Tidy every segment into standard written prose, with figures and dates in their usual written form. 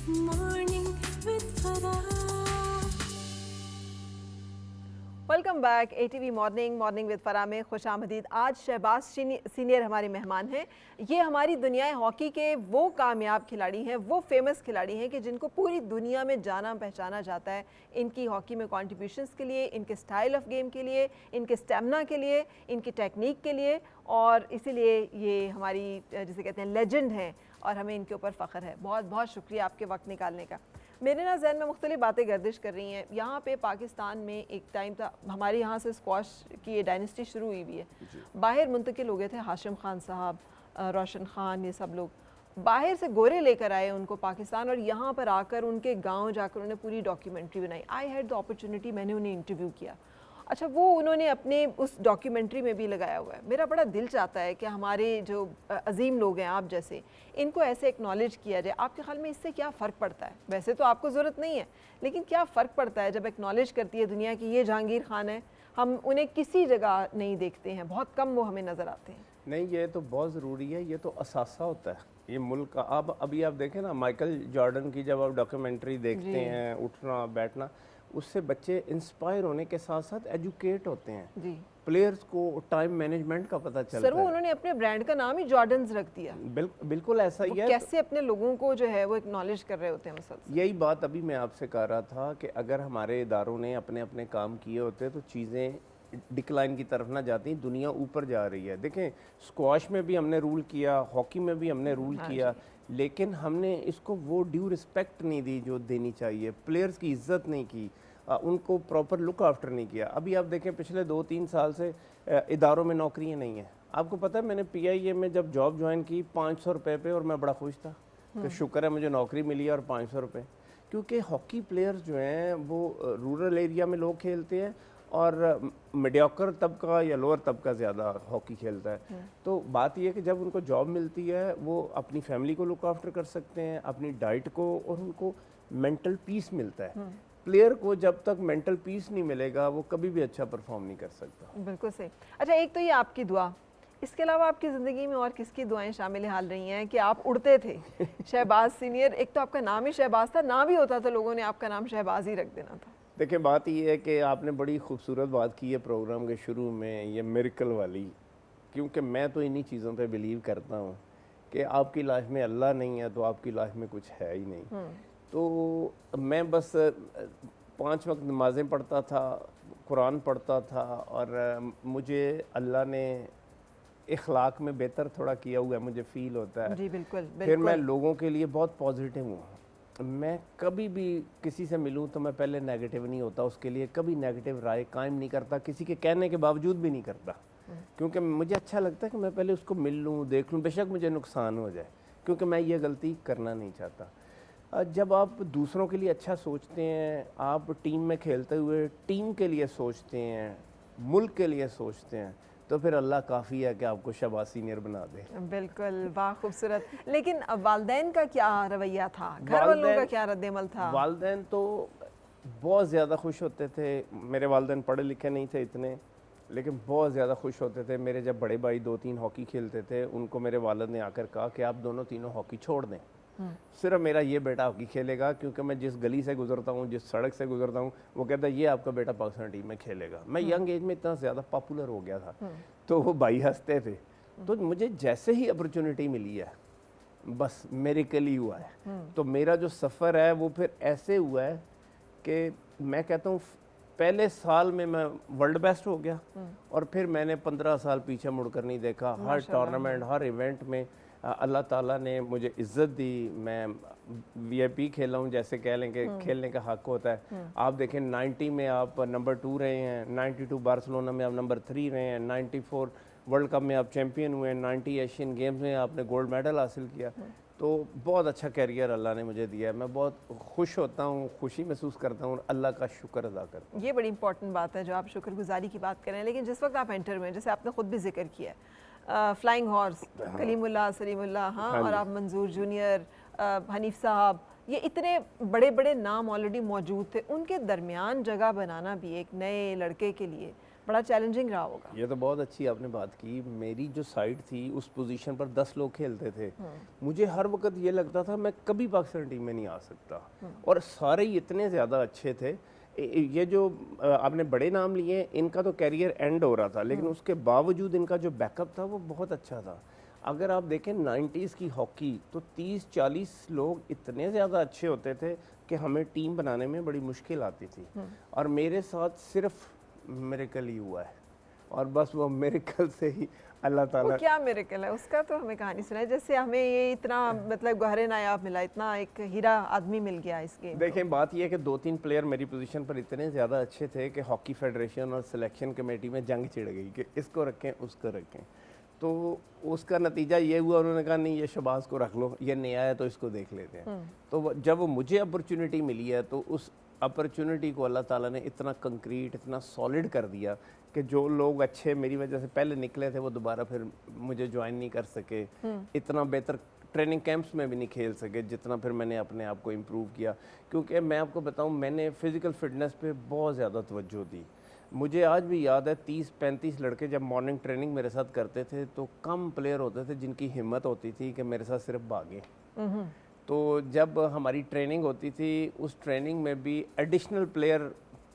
Morning with Farah. Welcome back ATV morning with फरा में खुश आमदीद। आज शहबाज सीनियर हमारे मेहमान हैं। ये हमारी दुनिया हॉकी के वो कामयाब खिलाड़ी हैं, वो फेमस खिलाड़ी हैं कि जिनको पूरी दुनिया में जाना पहचाना जाता है इनकी हॉकी में कॉन्ट्रीब्यूशंस के लिए, इनके स्टाइल ऑफ गेम के लिए, इनके स्टेमिना के लिए, इनकी टेक्निक के लिए, और इसीलिए ये हमारी जिसे कहते हैं लेजेंड हैं और हमें इनके ऊपर फ़ख्र है। बहुत बहुत शुक्रिया आपके वक्त निकालने का। मेरे ना जहन में मुख्तलिफ बातें गर्दिश कर रही हैं। यहाँ पे पाकिस्तान में एक टाइम था, हमारे यहाँ से स्क्वाश की ये डायनेस्टी शुरू हुई हुई है। बाहर मुंतकिल हो गए थे हाशिम खान साहब, रोशन खान, ये सब लोग बाहर से गोरे लेकर आए उनको पाकिस्तान, और यहाँ पर आकर उनके गांव जाकर उन्होंने पूरी डॉक्यूमेंट्री बनाई। आई हैड द अपॉर्चुनिटी, मैंने उन्हें इंटरव्यू किया। अच्छा, वो उन्होंने अपने उस डॉक्यूमेंट्री में भी लगाया हुआ है। मेरा बड़ा दिल चाहता है कि हमारे जो अजीम लोग हैं आप जैसे, इनको ऐसे एक्नॉलेज किया जाए। आपके ख्याल में इससे क्या फ़र्क पड़ता है? वैसे तो आपको ज़रूरत नहीं है, लेकिन क्या फ़र्क पड़ता है जब एक्नॉलेज करती है दुनिया की ये जहांगीर खान है, हम उन्हें किसी जगह नहीं देखते हैं, बहुत कम वो हमें नज़र आते हैं। नहीं, ये तो बहुत ज़रूरी है, ये तो असासा होता है ये मुल्क का। अब अभी आप देखें ना, माइकल जॉर्डन की जब आप डॉक्यूमेंट्री देखते हैं, उठना बैठना, उससे बच्चे इंस्पायर होने के साथ साथ एजुकेट होते हैं जी। प्लेयर्स को टाइम मैनेजमेंट का पता चलता सर, वो उन्होंने अपने ब्रांड का नाम ही जॉर्डन्स रख दिया। बिल्कुल ऐसा ही है। कैसे अपने लोगों को जो है वो एक्नॉलेज कर रहे होते हैं मुसलसल। यही बात अभी मैं आपसे कह रहा था कि अगर हमारे इदारों ने अपने अपने काम किए होते तो चीज़ें डिक्लाइन की तरफ ना जाती, दुनिया ऊपर जा रही है। देखें, स्क्वाश में भी हमने रूल किया, हॉकी में भी हमने रूल किया, लेकिन हमने इसको वो ड्यू रिस्पेक्ट नहीं दी जो देनी चाहिए। प्लेयर्स की इज्जत नहीं की, उनको प्रॉपर लुक आफ्टर नहीं किया। अभी आप देखें, पिछले 2-3 साल से इदारों में नौकरियां नहीं हैं। आपको पता है, मैंने PIA में जब जॉब ज्वाइन की 500 रुपये पे, और मैं बड़ा खुश था कि शुक्र है मुझे नौकरी मिली और 500 रुपये। क्योंकि हॉकी प्लेयर्स जो हैं वो रूरल एरिया में लोग खेलते हैं, और मीडियोकर तबका या लोअर तबका ज़्यादा हॉकी खेलता है। तो बात यह है कि जब उनको जॉब मिलती है वो अपनी फैमिली को लुक आफ्टर कर सकते हैं, अपनी डाइट को, और उनको मेंटल पीस मिलता है। प्लेयर को जब तक मेंटल पीस नहीं मिलेगा वो कभी भी अच्छा परफॉर्म नहीं कर सकता। बिल्कुल सही। अच्छा, एक तो ये आपकी दुआ, इसके अलावा आपकी ज़िंदगी में और किसकी दुआएं शामिल हाल रही हैं कि आप उड़ते थे? शहबाज सीनियर, एक तो आपका नाम ही शहबाज था, ना भी होता तो लोगों ने आपका नाम शहबाज ही रख देना था। देखिए, बात ये है कि आपने बड़ी खूबसूरत बात की है प्रोग्राम के शुरू में, ये मिरेकल वाली। क्योंकि मैं तो इन्हीं चीज़ों पे बिलीव करता हूँ कि आपकी लाइफ में अल्लाह नहीं है तो आपकी लाइफ में कुछ है ही नहीं। तो मैं बस 5 वक्त नमाज़ें पढ़ता था, कुरान पढ़ता था, और मुझे अल्लाह ने इखलाक में बेहतर थोड़ा किया हुआ है, मुझे फील होता है। जी बिल्कुल। फिर मैं लोगों के लिए बहुत पॉजिटिव हूँ। मैं कभी भी किसी से मिलूं तो मैं पहले नेगेटिव नहीं होता, उसके लिए कभी नेगेटिव राय कायम नहीं करता, किसी के कहने के बावजूद भी नहीं करता। क्योंकि मुझे अच्छा लगता है कि मैं पहले उसको मिल लूँ, देख लूँ, बेशक मुझे नुकसान हो जाए, क्योंकि मैं ये गलती करना नहीं चाहता। जब आप दूसरों के लिए अच्छा सोचते हैं, आप टीम में खेलते हुए टीम के लिए सोचते हैं, मुल्क के लिए सोचते हैं, तो फिर अल्लाह काफ़ी है कि आपको शहबाज सीनियर बना दे। बिल्कुल, वाह खूबसूरत। लेकिन वालदैन का क्या रवैया था, घर वालों का क्या रद्द-ए-अमल था? वालदैन तो बहुत ज़्यादा खुश होते थे। मेरे वालदैन पढ़े लिखे नहीं थे इतने, लेकिन बहुत ज़्यादा खुश होते थे। मेरे जब बड़े भाई 2-3 हॉकी खेलते थे, उनको मेरे वालिद ने आकर कहा कि आप दोनों तीनों हॉकी छोड़ दें, सिर्फ मेरा ये बेटा हॉकी खेलेगा। क्योंकि मैं जिस गली से गुजरता हूँ, जिस सड़क से गुजरता हूँ, वो कहता है ये आपका बेटा पाकिस्तान टीम में खेलेगा। मैं यंग एज में इतना ज़्यादा पॉपुलर हो गया था, तो वो भाई हंसते थे। तो मुझे जैसे ही अपॉर्चुनिटी मिली है, बस मेरे के लिए हुआ है। तो मेरा जो सफ़र है वो फिर ऐसे हुआ है कि मैं कहता हूँ पहले साल में मैं वर्ल्ड बेस्ट हो गया, और फिर मैंने 15 साल पीछे मुड़कर नहीं देखा। हर टूर्नामेंट, हर इवेंट में अल्लाह ताला ने मुझे इज़्ज़त दी। मैं VIP खेला हूँ, जैसे कह लें कि खेलने का हक होता है। आप देखें, 90 में आप नंबर 2 रहे हैं, 92 बार्सिलोना में आप नंबर 3 रहे हैं, 94 वर्ल्ड कप में आप चैम्पियन हुए, 90 एशियन गेम्स में आपने गोल्ड मेडल हासिल किया। तो बहुत अच्छा कैरियर अल्लाह ने मुझे दिया है। मैं बहुत खुश होता हूँ, खुशी महसूस करता हूँ, अल्लाह का शुक्र अदा करता हूँ। ये बड़ी इंपॉर्टेंट बात है जो आप शुक्रगुजारी की बात करें। लेकिन जिस वक्त आप एंटर हुए, जैसे आपने खुद भी जिक्र किया, फ्लाइंग हॉर्स, कलीमुल्लाह, सलीमुल्लाह, हाँ, और आप मंजूर जूनियर, हनीफ साहब, ये इतने बड़े बड़े नाम ऑलरेडी मौजूद थे। उनके दरमियान जगह बनाना भी एक नए लड़के के लिए बड़ा चैलेंजिंग रहा होगा। ये तो बहुत अच्छी आपने बात की। मेरी जो साइड थी उस पोजीशन पर 10 लोग खेलते थे। मुझे हर वक्त ये लगता था मैं कभी पाकिस्तान टीम में नहीं आ सकता, और सारे ही इतने ज़्यादा अच्छे थे। ये जो आपने बड़े नाम लिए, इनका तो कैरियर एंड हो रहा था, लेकिन उसके बावजूद इनका जो बैकअप था वो बहुत अच्छा था। अगर आप देखें 90s की हॉकी, तो 30-40 लोग इतने ज़्यादा अच्छे होते थे कि हमें टीम बनाने में बड़ी मुश्किल आती थी। और मेरे साथ सिर्फ मिरेकल ही हुआ है, और बस वो मिरेकल से ही अल्लाह ताला। वो क्या मिरेकल है उसका तो हमें कहानी सुनाए, जैसे हमें ये इतना मतलब गहरे नायाब मिला, इतना एक हीरा आदमी मिल गया इस गेम। देखें, बात यह है कि 2-3 प्लेयर मेरी पोजीशन पर इतने ज़्यादा अच्छे थे कि हॉकी फेडरेशन और सिलेक्शन कमेटी में जंग छिड़ गई कि इसको रखें उसको रखें। तो उसका नतीजा ये हुआ, उन्होंने कहा नहीं ये शहबाज को रख लो, ये नया है तो इसको देख लेते हैं। तो जब वो मुझे अपॉर्चुनिटी मिली है, तो उस अपॉर्चुनिटी को अल्लाह ताला ने इतना कंक्रीट, इतना सॉलिड कर दिया कि जो लोग अच्छे मेरी वजह से पहले निकले थे वो दोबारा फिर मुझे ज्वाइन नहीं कर सके। इतना बेहतर ट्रेनिंग कैंप्स में भी नहीं खेल सके जितना फिर मैंने अपने आप को इम्प्रूव किया। क्योंकि मैं आपको बताऊं, मैंने फ़िज़िकल फ़िटनेस पे बहुत ज़्यादा तवज्जो दी। मुझे आज भी याद है 30-35 लड़के जब मॉर्निंग ट्रेनिंग मेरे साथ करते थे, तो कम प्लेयर होते थे जिनकी हिम्मत होती थी कि मेरे साथ सिर्फ भागें। तो जब हमारी ट्रेनिंग होती थी, उस ट्रेनिंग में भी एडिशनल प्लेयर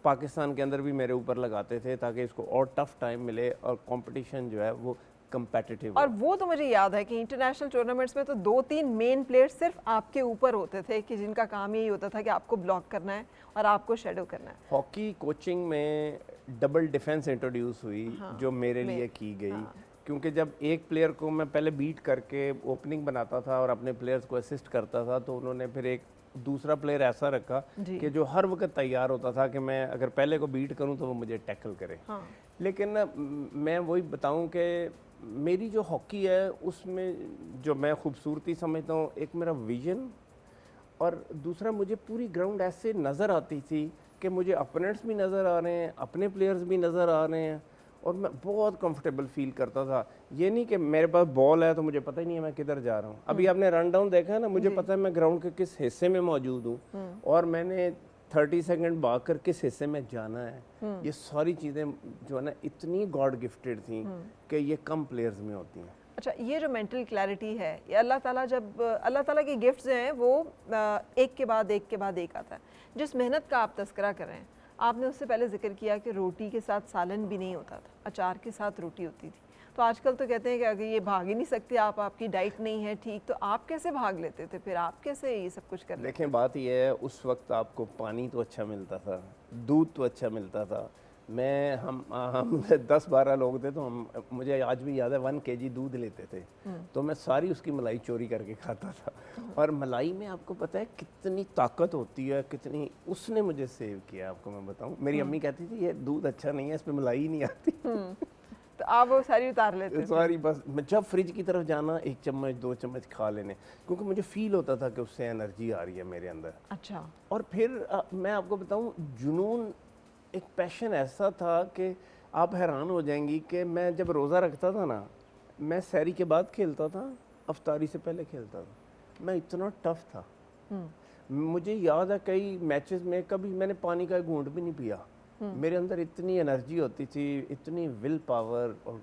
पाकिस्तान के अंदर भी मेरे ऊपर लगाते थे ताकि इसको और टफ टाइम मिले और कंपटीशन जो है वो कंपेटिटिव। और वो तो मुझे याद है कि इंटरनेशनल टूर्नामेंट्स में तो 2-3 मेन प्लेयर्स सिर्फ आपके ऊपर होते थे कि जिनका काम यही होता था कि आपको ब्लॉक करना है और आपको शेडो करना है। हॉकी कोचिंग में डबल डिफेंस इंट्रोड्यूस हुई, जो मेरे लिए की गई। क्योंकि जब एक प्लेयर को मैं पहले बीट करके ओपनिंग बनाता था और अपने प्लेयर्स को असिस्ट करता था, तो उन्होंने फिर एक दूसरा प्लेयर ऐसा रखा कि जो हर वक्त तैयार होता था कि मैं अगर पहले को बीट करूं तो वो मुझे टैकल करे। लेकिन मैं वही बताऊं कि मेरी जो हॉकी है उसमें जो मैं खूबसूरती समझता हूँ, एक मेरा विजन, और दूसरा मुझे पूरी ग्राउंड ऐसे नज़र आती थी कि मुझे अपोनेंट्स भी नज़र आ रहे हैं, अपने प्लेयर्स भी नज़र आ रहे हैं, और मैं बहुत कंफर्टेबल फील करता था। ये नहीं कि मेरे पास बॉल है तो मुझे पता ही नहीं है मैं किधर जा रहा हूँ। अभी आपने रन डाउन देखा है ना, मुझे पता है मैं ग्राउंड के किस हिस्से में मौजूद हूँ और मैंने 30 सेकंड भाग कर किस हिस्से में जाना है। ये सारी चीज़ें जो है ना इतनी गॉड गिफ्टेड थी कि ये कम प्लेयर्स में होती हैं। अच्छा, ये जो मेंटल क्लैरिटी है, ये अल्लाह ताला जब अल्लाह ताला की गिफ्ट्स हैं वो एक के बाद एक के बाद एक आता है। जिस मेहनत का आप तस्करा कर रहे हैं, आपने उससे पहले जिक्र किया कि रोटी के साथ सालन भी नहीं होता था, अचार के साथ रोटी होती थी। तो आजकल तो कहते हैं कि अगर ये भाग ही नहीं सकते आप, आपकी डाइट नहीं है ठीक, तो आप कैसे भाग लेते थे फिर, आप कैसे ये सब कुछ कर लेते? देखें, बात ये है, उस वक्त आपको पानी तो अच्छा मिलता था, दूध तो अच्छा मिलता था। हम 10-12 लोग थे, तो मुझे आज भी याद है 1 kg दूध लेते थे, तो मैं सारी उसकी मलाई चोरी करके खाता था। और मलाई में आपको पता है कितनी ताकत होती है, कितनी, उसने मुझे सेव किया। आपको मैं बताऊं, मेरी अम्मी कहती थी ये दूध अच्छा नहीं है, इसमें मलाई ही नहीं आती। तो आप वो सारी उतार लेते थे? सारी, बस मैं जब फ्रिज की तरफ जाना 1 चम्मच 2 चम्मच खा लेने, क्योंकि मुझे फील होता था कि उससे एनर्जी आ रही है मेरे अंदर। अच्छा। और फिर मैं आपको बताऊं, जुनून, एक पैशन ऐसा था कि आप हैरान हो जाएंगी कि मैं जब रोज़ा रखता था ना, मैं सहरी के बाद खेलता था, अफ्तारी से पहले खेलता था। मैं इतना टफ था। मुझे याद है कई मैचेस में कभी मैंने पानी का घूंट भी नहीं पिया। मेरे अंदर इतनी एनर्जी होती थी, इतनी विल पावर और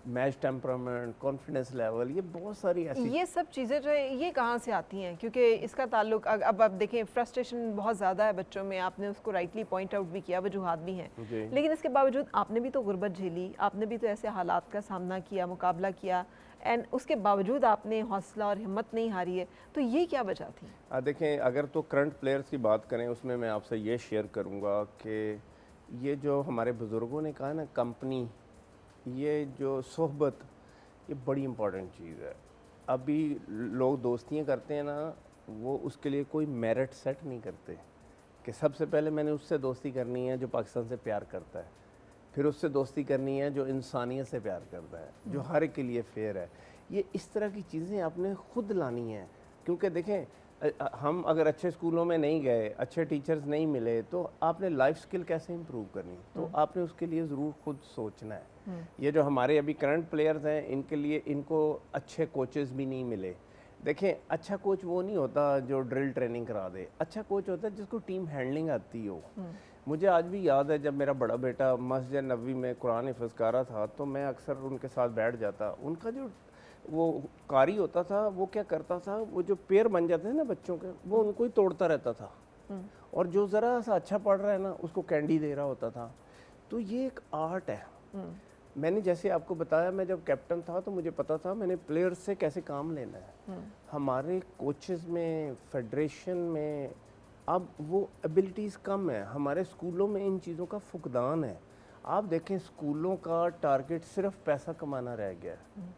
मैच टेम्परामेंट, कॉन्फिडेंस लेवल, ये बहुत सारी ऐसी, ये सब चीज़ें जो है ये कहाँ से आती हैं? क्योंकि इसका ताल्लुक अब आप देखें, फ्रस्ट्रेशन बहुत ज़्यादा है बच्चों में, आपने उसको राइटली पॉइंट आउट भी किया, वजूहात भी हैं, लेकिन इसके बावजूद आपने भी तो गुर्बत झेली, आपने भी तो ऐसे हालात का सामना किया, मुकाबला किया, एंड उसके बावजूद आपने हौसला और हिम्मत नहीं हारी है। तो ये क्या वजह थी? देखें, अगर तो करंट प्लेयर्स की बात करें, उसमें मैं आपसे ये शेयर करूँगा कि ये जो हमारे बुज़ुर्गों ने कहा ना, कंपनी, ये जो सोहबत, ये बड़ी इम्पॉर्टेंट चीज़ है। अभी लोग दोस्तियाँ करते हैं ना, वो उसके लिए कोई मेरिट सेट नहीं करते कि सबसे पहले मैंने उससे दोस्ती करनी है जो पाकिस्तान से प्यार करता है, फिर उससे दोस्ती करनी है जो इंसानियत से प्यार करता है, जो हर एक के लिए फेयर है। ये इस तरह की चीज़ें आपने खुद लानी है। क्योंकि देखें, हम अगर अच्छे स्कूलों में नहीं गए, अच्छे टीचर्स नहीं मिले, तो आपने लाइफ स्किल कैसे इम्प्रूव करनी? तो आपने उसके लिए ज़रूर खुद सोचना है। ये जो हमारे अभी करंट प्लेयर्स हैं, इनके लिए इनको अच्छे कोचेस भी नहीं मिले। देखें, अच्छा कोच वो नहीं होता जो ड्रिल ट्रेनिंग करा दे। अच्छा कोच होता है जिसको टीम हैंडलिंग आती हो। मुझे आज भी याद है, जब मेरा बड़ा बेटा मस्जिद नबवी में कुरान हिफ्ज़ कर रहा था तो मैं अक्सर उनके साथ बैठ जाता। उनका जो वो कारी होता था, वो क्या करता था, वो जो पेयर बन जाते थे ना बच्चों के, वो उनको ही तोड़ता रहता था। और जो ज़रा सा अच्छा पढ़ रहा है ना, उसको कैंडी दे रहा होता था। तो ये एक आर्ट है। मैंने जैसे आपको बताया, मैं जब कैप्टन था तो मुझे पता था मैंने प्लेयर्स से कैसे काम लेना है। हमारे कोचेस में, फेडरेशन में अब वो एबिलिटीज़ कम है। हमारे स्कूलों में इन चीज़ों का फुकदान है। आप देखें, स्कूलों का टारगेट सिर्फ पैसा कमाना रह गया है,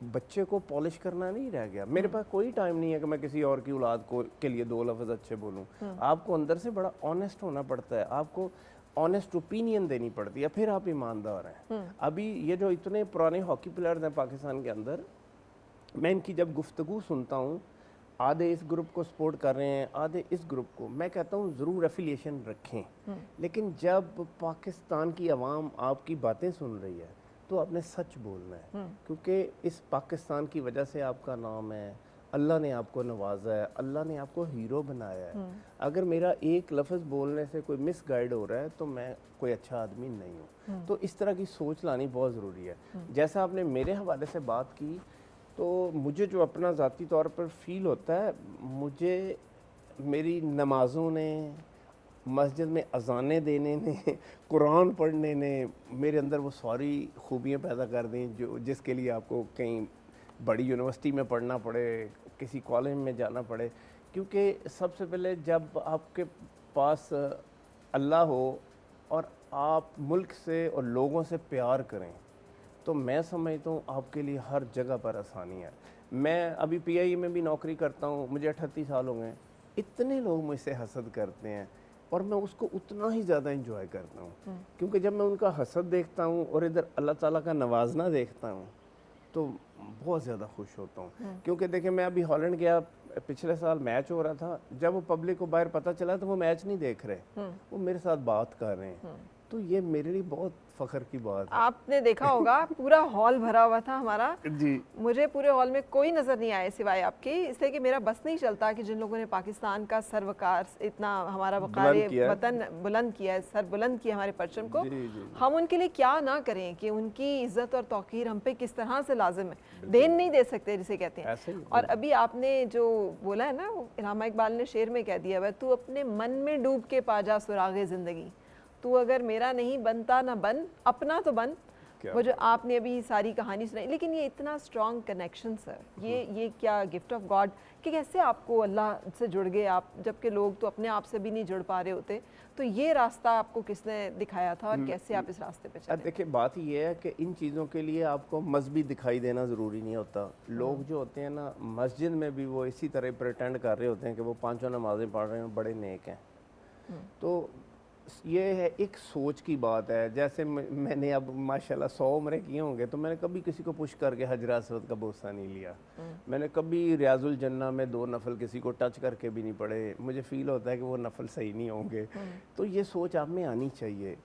बच्चे को पॉलिश करना नहीं रह गया। मेरे पास कोई टाइम नहीं है कि मैं किसी और की औलाद को के लिए दो लफ्ज़ अच्छे बोलूं। आपको अंदर से बड़ा ऑनेस्ट होना पड़ता है, आपको ऑनेस्ट ओपिनियन देनी पड़ती है, फिर आप ईमानदार हैं। अभी ये जो इतने पुराने हॉकी प्लेयर्स हैं पाकिस्तान के अंदर, मैं इनकी जब गुफ्तगू सुनता हूँ, आधे इस ग्रुप को सपोर्ट कर रहे हैं, आधे इस ग्रुप को, मैं कहता हूँ ज़रूर एफिलिएशन रखें, लेकिन जब पाकिस्तान की आवाम आपकी बातें सुन रही है तो आपने सच बोलना है, क्योंकि इस पाकिस्तान की वजह से आपका नाम है, अल्लाह ने आपको नवाजा है, अल्लाह ने आपको हीरो बनाया है। अगर मेरा एक लफ्ज़ बोलने से कोई मिस गाइड हो रहा है तो मैं कोई अच्छा आदमी नहीं हूँ। तो इस तरह की सोच लानी बहुत ज़रूरी है। जैसा आपने मेरे हवाले से बात की, तो मुझे जो अपना ज़ाती तौर पर फ़ील होता है, मुझे मेरी नमाज़ों ने, मस्जिद में अज़ानें देने ने, कुरान पढ़ने ने मेरे अंदर वो सारी खूबियाँ पैदा कर दी जो जिसके लिए आपको कहीं बड़ी यूनिवर्सिटी में पढ़ना पड़े, किसी कॉलेज में जाना पड़े। क्योंकि सबसे पहले जब आपके पास अल्लाह हो और आप मुल्क से और लोगों से प्यार करें, तो मैं समझता हूँ आपके लिए हर जगह पर आसानी है। मैं अभी PIE में भी नौकरी करता हूँ, मुझे 38 साल हो गए। इतने लोग मुझसे हसद करते हैं और मैं उसको उतना ही ज़्यादा इंजॉय करता हूँ, क्योंकि जब मैं उनका हसद देखता हूँ और इधर अल्लाह ताला का नवाजना देखता हूँ तो बहुत ज़्यादा खुश होता हूँ। क्योंकि देखिए, मैं अभी हॉलैंड गया, पिछले साल मैच हो रहा था, जब वो पब्लिक को बाहर पता चला तो वो मैच नहीं देख रहे, वो मेरे साथ बात कर रहे हैं। तो ये मेरे लिए बहुत फ़ख्र की बात है। आपने देखा होगा पूरा हॉल भरा हुआ था हमारा जी। मुझे पूरे हॉल में कोई नज़र नहीं आया सिवाय आपके, इसलिए कि मेरा बस नहीं चलता कि जिन लोगों ने पाकिस्तान का सर्वकार इतना हमारा वक़ार वतन बुलंद किया है, सर बुलंद किया हमारे परचम को, हम उनके लिए क्या ना करें कि उनकी इज़्ज़त और तौक़ीर हम पे किस तरह से लाजिम है। देन नहीं दे सकते जिसे कहते हैं। और अभी आपने जो बोला है ना, इल्हामा इकबाल ने शेर में कह दिया, वह तू अपने मन में डूब के पा जा सुरागे ज़िंदगी, तू अगर मेरा नहीं बनता ना बन, अपना तो बन। वो जो आपने अभी सारी कहानी सुनाई, लेकिन ये इतना स्ट्रॉन्ग कनेक्शन सर, ये क्या गिफ्ट ऑफ गॉड कि कैसे आपको अल्लाह से जुड़ गए आप, जबकि लोग तो अपने आप से भी नहीं जुड़ पा रहे होते। तो ये रास्ता आपको किसने दिखाया था और कैसे आप इस रास्ते पे चले? देखिए, बात ये है कि इन चीज़ों के लिए आपको मजहबी दिखाई देना ज़रूरी नहीं होता। लोग जो होते हैं ना, मस्जिद में भी वो इसी तरह प्रिटेंड कर रहे होते हैं कि वो 5 नमाज़ें पढ़ रहे हैं, बड़े नेक हैं। तो ये है, एक सोच की बात है। जैसे मैंने अब माशाल्लाह 100 उम्रें किए होंगे, तो मैंने कभी किसी को पुश करके हजर असवद का बोसा नहीं लिया। मैंने कभी रियाजुल जन्ना में 2 नफल किसी को टच करके भी नहीं पढ़े। मुझे फील होता है कि वो नफल सही नहीं होंगे। तो ये सोच आप में आनी चाहिए।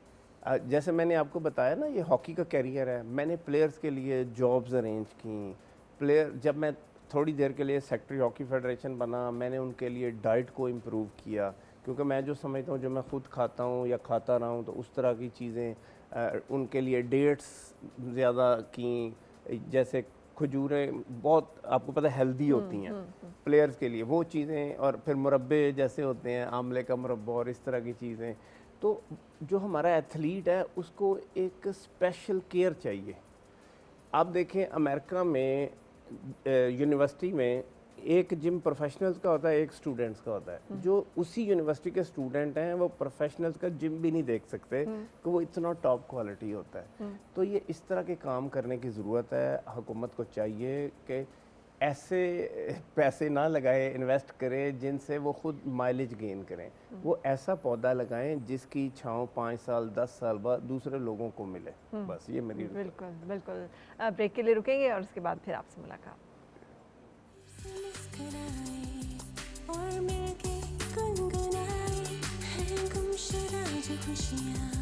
जैसे मैंने आपको बताया ना, ये हॉकी का कैरियर है, मैंने प्लेयर्स के लिए जॉब्स अरेंज की। जब मैं थोड़ी देर के लिए सेक्रेटरी हॉकी फेडरेशन बना, मैंने उनके लिए डाइट को इम्प्रूव किया, क्योंकि मैं जो समझता हूँ, जो मैं ख़ुद खाता हूँ या खाता रहा हूँ, तो उस तरह की चीज़ें उनके लिए डेट्स ज़्यादा की, जैसे खजूरें बहुत आपको पता है हेल्दी होती हैं प्लेयर्स के लिए, वो चीज़ें, और फिर मुरब्बे जैसे होते हैं, आमले का मुरब्बा और इस तरह की चीज़ें। तो जो हमारा एथलीट है उसको एक स्पेशल केयर चाहिए। आप देखें, अमेरिका में यूनिवर्सिटी में एक जिम प्रोफेशनल्स का होता है, एक स्टूडेंट्स का होता है। जो उसी यूनिवर्सिटी के स्टूडेंट हैं वो प्रोफेशनल्स का जिम भी नहीं देख सकते कि वो इतना टॉप क्वालिटी होता है। तो ये इस तरह के काम करने की ज़रूरत है। हुकूमत को चाहिए कि ऐसे पैसे ना लगाए, इन्वेस्ट करें जिनसे वो खुद माइलेज गेन करें। वो ऐसा पौधा लगाएं जिसकी छाँव 5 साल 10 साल बाद दूसरे लोगों को मिले। बस ये मेरी बिल्कुल बिल्कुल। ब्रेक के लिए रुकेंगे और उसके बाद फिर आपसे मुलाकात। और मिलके गुनगुनाए हैं गुमशुदा जो खुशियाँ।